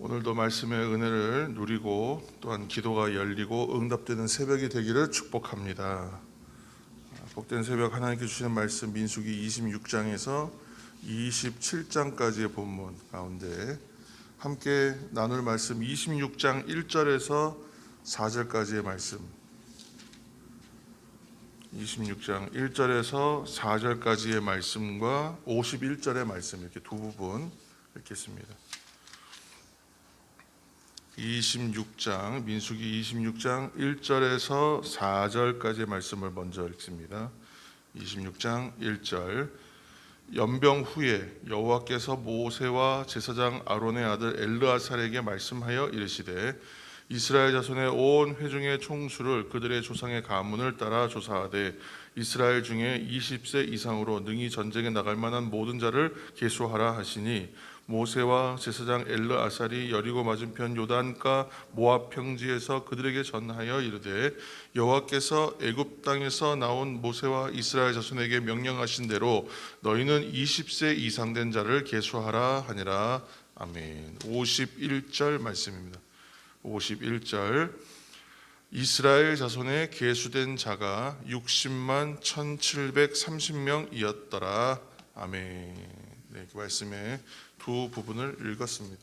오늘도 말씀의 은혜를 누리고 또한 기도가 열리고 응답되는 새벽이 되기를 축복합니다. 복된 새벽 하나님께 주시는 말씀 민수기 26장에서 27장까지의 본문 가운데 함께 나눌 말씀 26장 1절에서 4절까지의 말씀 26장 1절에서 4절까지의 말씀과 51절의 말씀 이렇게 두 부분 읽겠습니다. 26장 민수기 26장 1절에서 4절까지의 말씀을 먼저 읽습니다. 26장 1절 연병 후에 여호와께서 모세와 제사장 아론의 아들 엘르아살에게 말씀하여 이르시되 이스라엘 자손의 온 회중의 총수를 그들의 조상의 가문을 따라 조사하되 이스라엘 중에 20세 이상으로 능히 전쟁에 나갈 만한 모든 자를 계수하라 하시니 모세와 제사장 엘르아살이 여리고 맞은편 요단가 모압 평지에서 그들에게 전하여 이르되 여호와께서 애굽 땅에서 나온 모세와 이스라엘 자손에게 명령하신 대로 너희는 20세 이상 된 자를 계수하라 하니라. 아멘. 51절 말씀입니다. 51절 이스라엘 자손에 계수된 자가 60만 1730명이었더라. 아멘. 네, 그 말씀의 두 부분을 읽었습니다.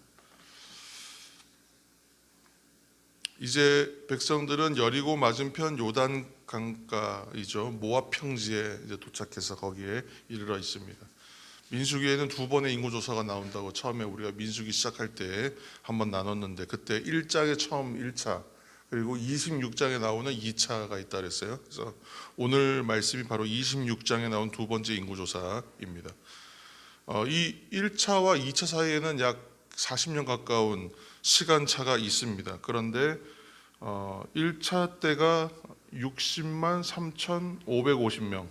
이제 백성들은 여리고 맞은편 요단 강가이죠. 모압 평지에 이제 도착해서 거기에 이르러 있습니다. 민수기에는 두 번의 인구조사가 나온다고 처음에 우리가 민수기 시작할 때 한번 나눴는데 그때 1장에 처음 1차 그리고 26장에 나오는 2차가 있다 그랬어요. 그래서 오늘 말씀이 바로 26장에 나온 두 번째 인구조사입니다. 이 1차와 2차 사이에는 약 40년 가까운 시간차가 있습니다. 그런데 1차 때가 60만 3,550명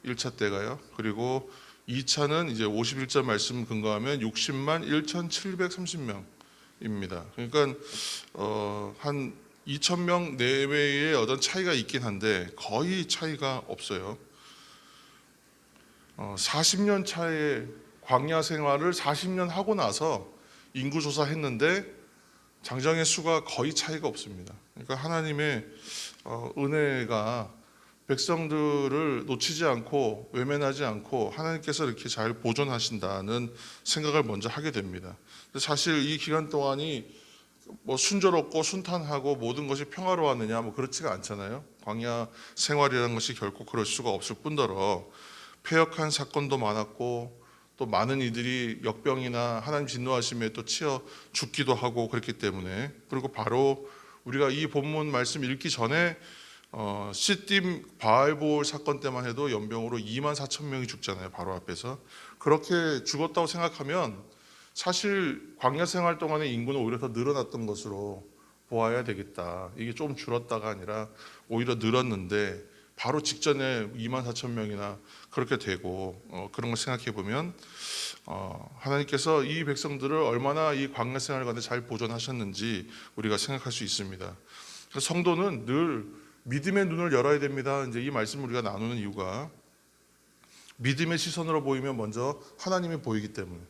1차 때가요. 그리고 2차는 이제 51절 말씀 근거하면 60만 1,730명입니다. 그러니까 한 2,000명 내외의 어떤 차이가 있긴 한데 거의 차이가 없어요. 40년 차의 광야 생활을 40년 하고 나서 인구조사 했는데 장정의 수가 거의 차이가 없습니다. 그러니까 하나님의 은혜가 백성들을 놓치지 않고 외면하지 않고 하나님께서 이렇게 잘 보존하신다는 생각을 먼저 하게 됩니다. 사실 이 기간 동안이 뭐 순조롭고 순탄하고 모든 것이 평화로웠느냐 뭐 그렇지가 않잖아요. 광야 생활이라는 것이 결코 그럴 수가 없을 뿐더러 패역한 사건도 많았고 또 많은 이들이 역병이나 하나님 진노하심에 또 치여 죽기도 하고 그랬기 때문에 그리고 바로 우리가 이 본문 말씀 읽기 전에 시딤 바알볼 사건 때만 해도 연병으로 2만 4천 명이 죽잖아요. 바로 앞에서. 그렇게 죽었다고 생각하면 사실 광야 생활 동안의 인구는 오히려 더 늘어났던 것으로 보아야 되겠다. 이게 좀 줄었다가 아니라 오히려 늘었는데 바로 직전에 2만 4천 명이나 그렇게 되고 그런 걸 생각해 보면 하나님께서 이 백성들을 얼마나 이 광야 생활 가운데 잘 보존하셨는지 우리가 생각할 수 있습니다. 그래서 성도는 늘 믿음의 눈을 열어야 됩니다. 이제 이 말씀을 우리가 나누는 이유가 믿음의 시선으로 보이면 먼저 하나님이 보이기 때문에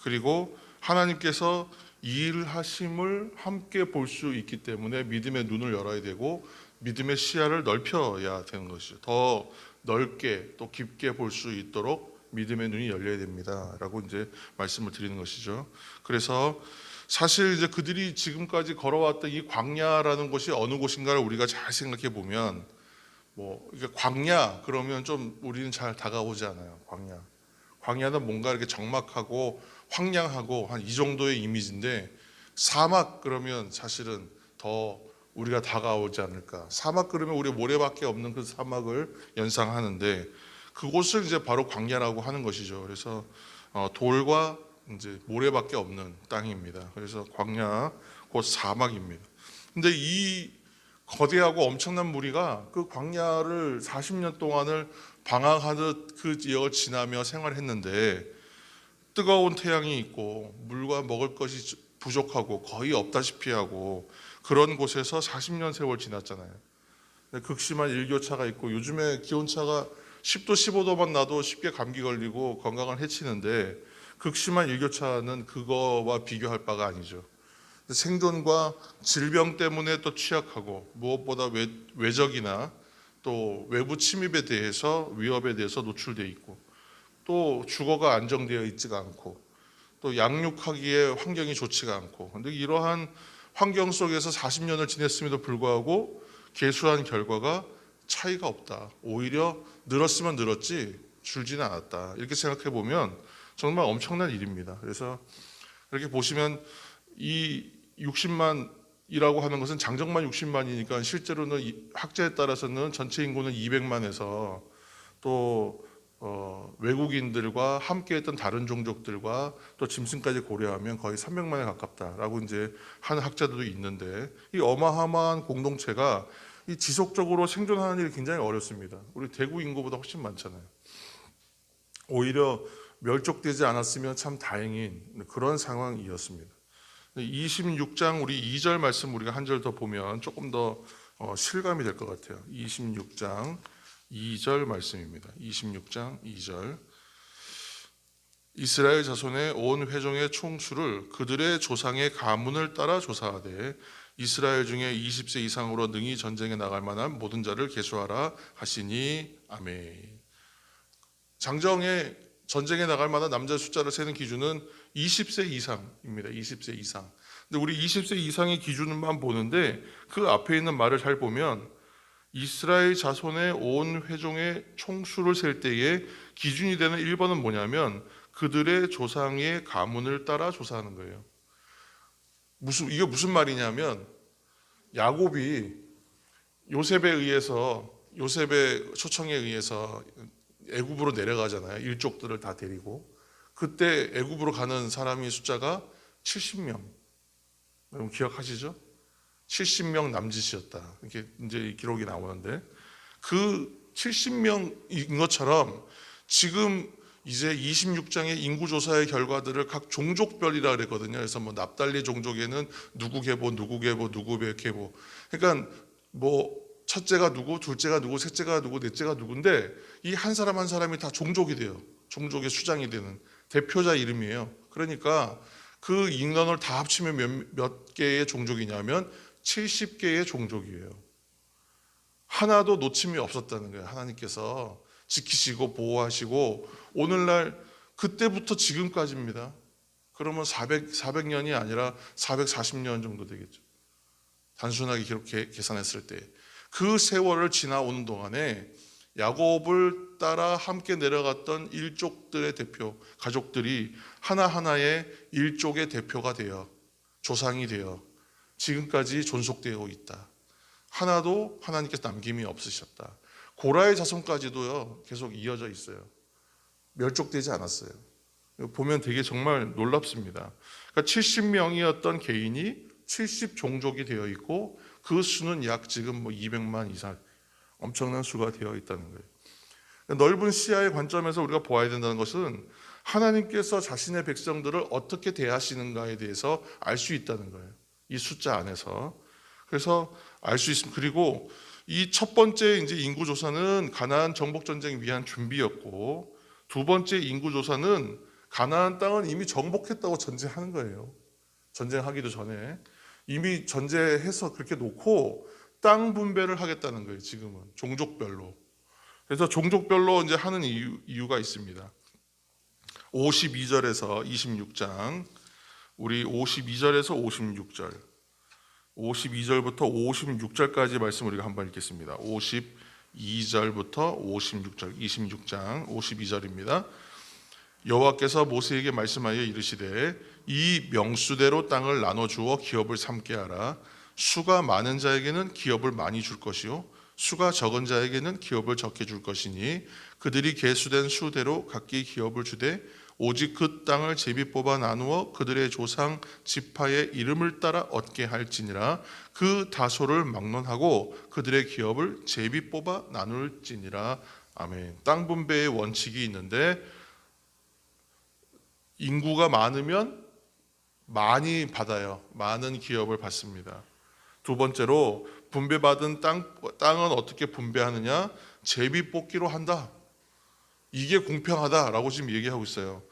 그리고 하나님께서 일하심을 함께 볼 수 있기 때문에 믿음의 눈을 열어야 되고 믿음의 시야를 넓혀야 되는 것이죠. 더 넓게 또 깊게 볼 수 있도록 믿음의 눈이 열려야 됩니다라고 이제 말씀을 드리는 것이죠. 그래서 사실 이제 그들이 지금까지 걸어왔던 이 광야라는 곳이 어느 곳인가를 우리가 잘 생각해 보면 뭐 이게 광야 그러면 좀 우리는 잘 다가오지 않아요. 광야는 뭔가 이렇게 적막하고 황량하고 한 이 정도의 이미지인데 사막 그러면 사실은 더 우리가 다가오지 않을까. 사막 그러면 우리 모래밖에 없는 그 사막을 연상하는데 그곳을 이제 바로 광야라고 하는 것이죠. 그래서 돌과 이제 모래밖에 없는 땅입니다. 그래서 광야 곧 사막입니다. 근데 이 거대하고 엄청난 무리가 그 광야를 40년 동안을 방황하듯 그 지역을 지나며 생활했는데 뜨거운 태양이 있고 물과 먹을 것이 부족하고 거의 없다시피 하고 그런 곳에서 40년 세월 지났잖아요. 극심한 일교차가 있고 요즘에 기온차가 10도 15도만 나도 쉽게 감기 걸리고 건강을 해치는데 극심한 일교차는 그거와 비교할 바가 아니죠. 생존과 질병 때문에 또 취약하고 무엇보다 외적이나 또 외부 침입에 대해서 위협에 대해서 노출되어 있고 또 주거가 안정되어 있지가 않고 또 양육하기에 환경이 좋지가 않고 근데 이러한 환경 속에서 40년을 지냈음에도 불구하고 계수한 결과가 차이가 없다. 오히려 늘었으면 늘었지 줄지는 않았다. 이렇게 생각해 보면 정말 엄청난 일입니다. 그래서 이렇게 보시면 이 60만이라고 하는 것은 장정만 60만이니까 실제로는 학자에 따라서는 전체 인구는 200만에서 또 외국인들과 함께했던 다른 종족들과 또 짐승까지 고려하면 거의 300만에 가깝다라고 이제 하는 학자들도 있는데 이 어마어마한 공동체가 이 지속적으로 생존하는 일이 굉장히 어렵습니다. 우리 대구 인구보다 훨씬 많잖아요. 오히려 멸족되지 않았으면 참 다행인 그런 상황이었습니다. 26장 우리 2절 말씀 우리가 한 절 더 보면 조금 더 실감이 될 것 같아요. 26장 2절 말씀입니다. 26장 2절 이스라엘 자손의 온 회중의 총수를 그들의 조상의 가문을 따라 조사하되 이스라엘 중에 20세 이상으로 능히 전쟁에 나갈 만한 모든 자를 계수하라 하시니 아멘. 장정에 전쟁에 나갈 만한 남자 숫자를 세는 기준은 20세 이상입니다. 20세 이상. 근데 우리 20세 이상의 기준만 보는데 그 앞에 있는 말을 잘 보면 이스라엘 자손의 온 회중의 총수를 셀 때에 기준이 되는 1번은 뭐냐면 그들의 조상의 가문을 따라 조사하는 거예요. 이게 무슨 말이냐면 야곱이 요셉의 초청에 의해서 애굽으로 내려가잖아요. 일족들을 다 데리고. 그때 애굽으로 가는 사람의 숫자가 70명. 여러분 기억하시죠? 70명 남짓이었다. 이렇게 이제 기록이 나오는데 그 70명인 것처럼 지금 이제 26장의 인구조사의 결과들을 각 종족별이라 그랬거든요. 그래서 뭐 납달리 종족에는 누구 계보, 누구 계보, 누구 계보. 그러니까 뭐 첫째가 누구, 둘째가 누구, 셋째가 누구, 넷째가 누구인데 이 한 사람 한 사람이 다 종족이 돼요. 종족의 수장이 되는 대표자 이름이에요. 그러니까 그 인원을 다 합치면 몇 개의 종족이냐면 70개의 종족이에요. 하나도 놓침이 없었다는 거예요. 하나님께서 지키시고 보호하시고 오늘날 그때부터 지금까지입니다. 그러면 400년이 아니라 440년 정도 되겠죠. 단순하게 계산했을 때. 그 세월을 지나오는 동안에 야곱을 따라 함께 내려갔던 일족들의 대표, 가족들이 하나하나의 일족의 대표가 되어 조상이 되어 지금까지 존속되어 있다. 하나도 하나님께서 남김이 없으셨다. 고라의 자손까지도요 계속 이어져 있어요. 멸족되지 않았어요. 보면 되게 정말 놀랍습니다. 그러니까 70명이었던 개인이 70종족이 되어 있고 그 수는 약 지금 200만 이상 엄청난 수가 되어 있다는 거예요. 넓은 시야의 관점에서 우리가 보아야 된다는 것은 하나님께서 자신의 백성들을 어떻게 대하시는가에 대해서 알 수 있다는 거예요. 이 숫자 안에서. 그래서 알 수 있습니다. 그리고 이 첫 번째 이제 인구 조사는 가나안 정복 전쟁 위한 준비였고 두 번째 인구 조사는 가나안 땅은 이미 정복했다고 전제하는 거예요. 전쟁하기도 전에 이미 전제해서 그렇게 놓고 땅 분배를 하겠다는 거예요. 지금은 종족별로. 그래서 종족별로 이제 하는 이유가 있습니다. 52절에서 26장 우리 52절에서 56절 52절부터 56절까지 말씀 우리가 한번 읽겠습니다. 52절부터 56절 26장 52절입니다. 여호와께서 모세에게 말씀하여 이르시되 이 명수대로 땅을 나눠주어 기업을 삼게 하라. 수가 많은 자에게는 기업을 많이 줄 것이요 수가 적은 자에게는 기업을 적게 줄 것이니 그들이 계수된 수대로 각기 기업을 주되 오직 그 땅을 제비 뽑아 나누어 그들의 조상 지파의 이름을 따라 얻게 할지니라. 그 다소를 막론하고 그들의 기업을 제비 뽑아 나눌지니라. 아멘. 땅 분배의 원칙이 있는데 인구가 많으면 많이 받아요. 많은 기업을 받습니다. 두 번째로 분배받은 땅은 어떻게 분배하느냐? 제비 뽑기로 한다. 이게 공평하다라고 지금 얘기하고 있어요.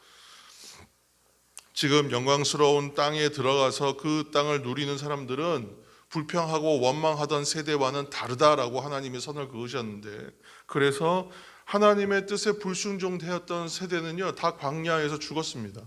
지금 영광스러운 땅에 들어가서 그 땅을 누리는 사람들은 불평하고 원망하던 세대와는 다르다라고 하나님이 선을 그으셨는데, 그래서 하나님의 뜻에 불순종되었던 세대는요 다 광야에서 죽었습니다.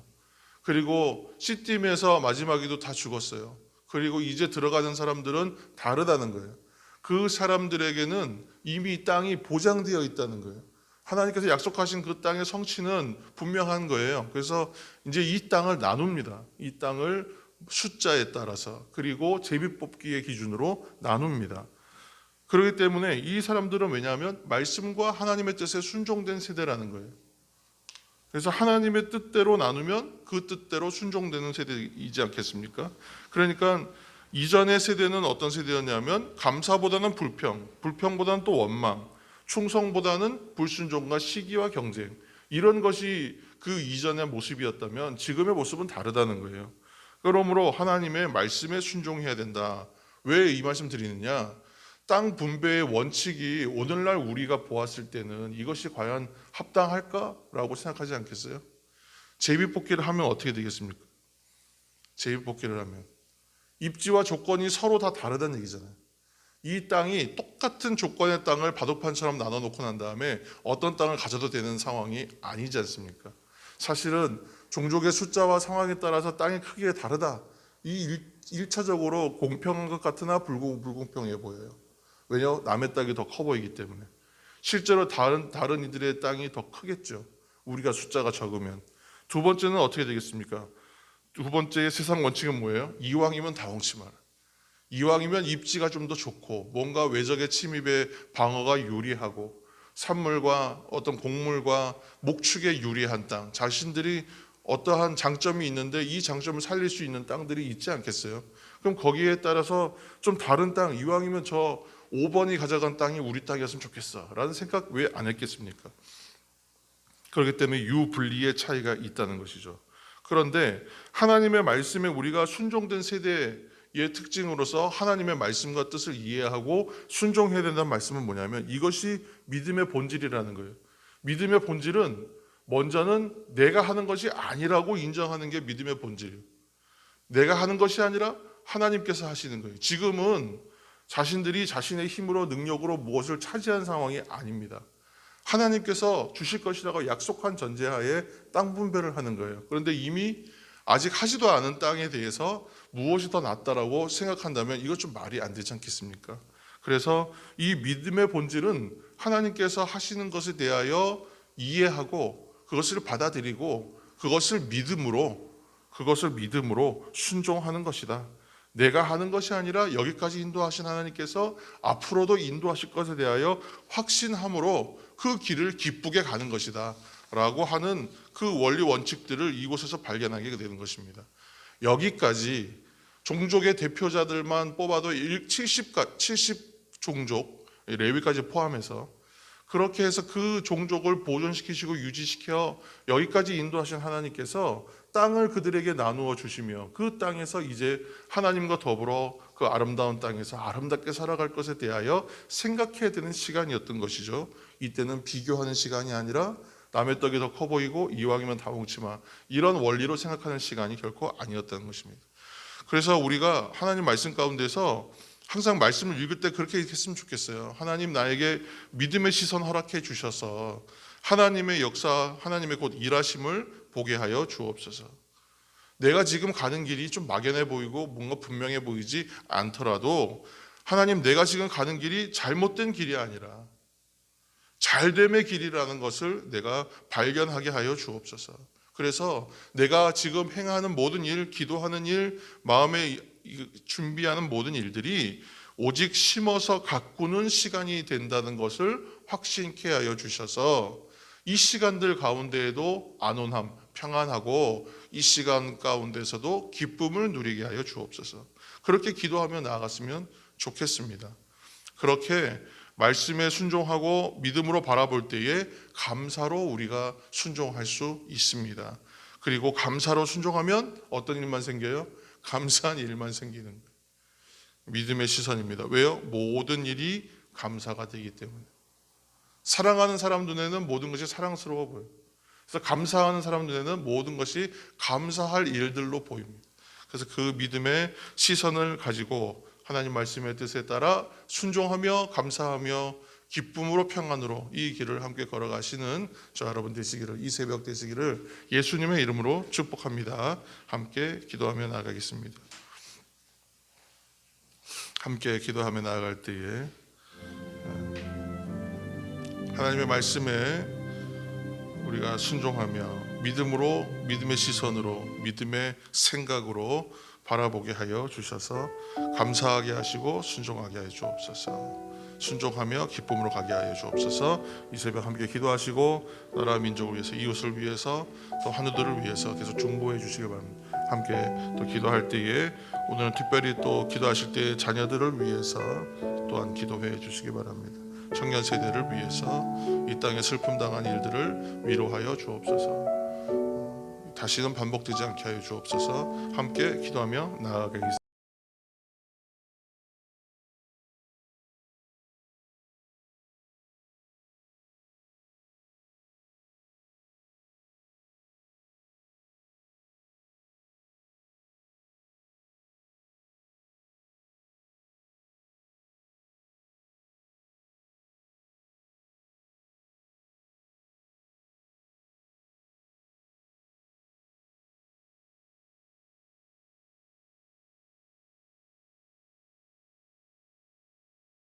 그리고 시딤에서 마지막에도 다 죽었어요. 그리고 이제 들어가는 사람들은 다르다는 거예요. 그 사람들에게는 이미 땅이 보장되어 있다는 거예요. 하나님께서 약속하신 그 땅의 성취는 분명한 거예요. 그래서 이제 이 땅을 나눕니다. 이 땅을 숫자에 따라서, 그리고 제비뽑기의 기준으로 나눕니다. 그렇기 때문에 이 사람들은 왜냐하면 말씀과 하나님의 뜻에 순종된 세대라는 거예요. 그래서 하나님의 뜻대로 나누면 그 뜻대로 순종되는 세대이지 않겠습니까? 그러니까 이전의 세대는 어떤 세대였냐면 감사보다는 불평, 불평보다는 또 원망, 충성보다는 불순종과 시기와 경쟁, 이런 것이 그 이전의 모습이었다면 지금의 모습은 다르다는 거예요. 그러므로 하나님의 말씀에 순종해야 된다. 왜 이 말씀 드리느냐? 땅 분배의 원칙이 오늘날 우리가 보았을 때는 이것이 과연 합당할까라고 생각하지 않겠어요? 제비뽑기를 하면 어떻게 되겠습니까? 제비뽑기를 하면 입지와 조건이 서로 다 다르다는 얘기잖아요. 이 땅이 똑같은 조건의 땅을 바둑판처럼 나눠놓고 난 다음에 어떤 땅을 가져도 되는 상황이 아니지 않습니까? 사실은 종족의 숫자와 상황에 따라서 땅의 크기가 다르다. 이 1차적으로 공평한 것 같으나 불공평해 보여요. 왜냐? 남의 땅이 더 커 보이기 때문에. 실제로 다른 이들의 땅이 더 크겠죠. 우리가 숫자가 적으면. 두 번째는 어떻게 되겠습니까? 두 번째의 세상 원칙은 뭐예요? 이왕이면 다 엉치 마라. 이왕이면 입지가 좀 더 좋고 뭔가 외적의 침입에 방어가 유리하고 산물과 어떤 곡물과 목축에 유리한 땅, 자신들이 어떠한 장점이 있는데 이 장점을 살릴 수 있는 땅들이 있지 않겠어요? 그럼 거기에 따라서 좀 다른 땅, 이왕이면 저 5번이 가져간 땅이 우리 땅이었으면 좋겠어 라는 생각 왜 안 했겠습니까? 그렇기 때문에 유분리의 차이가 있다는 것이죠. 그런데 하나님의 말씀에 우리가 순종된 세대의 특징으로서 하나님의 말씀과 뜻을 이해하고 순종해야 된다는 말씀은 뭐냐면 이것이 믿음의 본질이라는 거예요. 믿음의 본질은 먼저는 내가 하는 것이 아니라고 인정하는 게 믿음의 본질이에요. 내가 하는 것이 아니라 하나님께서 하시는 거예요. 지금은 자신들이 자신의 힘으로 능력으로 무엇을 차지한 상황이 아닙니다. 하나님께서 주실 것이라고 약속한 전제하에 땅 분배를 하는 거예요. 그런데 이미 아직 하지도 않은 땅에 대해서 무엇이 더 낫다라고 생각한다면 이것 좀 말이 안 되지 않겠습니까? 그래서 이 믿음의 본질은 하나님께서 하시는 것에 대하여 이해하고 그것을 받아들이고 그것을 믿음으로 순종하는 것이다. 내가 하는 것이 아니라 여기까지 인도하신 하나님께서 앞으로도 인도하실 것에 대하여 확신함으로 그 길을 기쁘게 가는 것이다 라고 하는 그 원리 원칙들을 이곳에서 발견하게 되는 것입니다. 여기까지 종족의 대표자들만 뽑아도 70 종족, 레위까지 포함해서 그렇게 해서 그 종족을 보존시키시고 유지시켜 여기까지 인도하신 하나님께서 땅을 그들에게 나누어 주시며 그 땅에서 이제 하나님과 더불어 그 아름다운 땅에서 아름답게 살아갈 것에 대하여 생각해야 되는 시간이었던 것이죠. 이때는 비교하는 시간이 아니라 남의 떡이 더 커 보이고 이왕이면 다 먹지 마, 이런 원리로 생각하는 시간이 결코 아니었다는 것입니다. 그래서 우리가 하나님 말씀 가운데서 항상 말씀을 읽을 때 그렇게 했으면 좋겠어요. 하나님, 나에게 믿음의 시선 허락해 주셔서 하나님의 역사, 하나님의 곧 일하심을 보게 하여 주옵소서. 내가 지금 가는 길이 좀 막연해 보이고 뭔가 분명해 보이지 않더라도 하나님, 내가 지금 가는 길이 잘못된 길이 아니라 잘됨의 길이라는 것을 내가 발견하게 하여 주옵소서. 그래서 내가 지금 행하는 모든 일, 기도하는 일, 마음에 준비하는 모든 일들이 오직 심어서 가꾸는 시간이 된다는 것을 확신케 하여 주셔서 이 시간들 가운데에도 안온함, 평안하고 이 시간 가운데서도 기쁨을 누리게 하여 주옵소서. 그렇게 기도하며 나아갔으면 좋겠습니다. 그렇게 말씀에 순종하고 믿음으로 바라볼 때에 감사로 우리가 순종할 수 있습니다. 그리고 감사로 순종하면 어떤 일만 생겨요? 감사한 일만 생기는 거예요. 믿음의 시선입니다. 왜요? 모든 일이 감사가 되기 때문에. 사랑하는 사람 눈에는 모든 것이 사랑스러워 보여요. 그래서 감사하는 사람 눈에는 모든 것이 감사할 일들로 보입니다. 그래서 그 믿음의 시선을 가지고 하나님 말씀의 뜻에 따라 순종하며 감사하며 기쁨으로 평안으로 이 길을 함께 걸어가시는 저 여러분 되시기를, 이 새벽 되시기를 예수님의 이름으로 축복합니다. 함께 기도하며 나아가겠습니다. 함께 기도하며 나아갈 때에 하나님의 말씀에 우리가 순종하며 믿음으로, 믿음의 시선으로, 믿음의 생각으로 바라보게 하여 주셔서 감사하게 하시고 순종하게 하여 주옵소서. 순종하며 기쁨으로 가게 하여 주옵소서. 이 새벽 함께 기도하시고 나라 민족을 위해서, 이웃을 위해서, 또 하늘들을 위해서 계속 중보해 주시기 바랍니다. 함께 또 기도할 때에 오늘은 특별히 또 기도하실 때 자녀들을 위해서 또한 기도해 주시기 바랍니다. 청년 세대를 위해서 이 땅에 슬픔 당한 일들을 위로하여 주옵소서. 다시는 반복되지 않게 하여 주옵소서. 함께 기도하며 나아가겠습니다.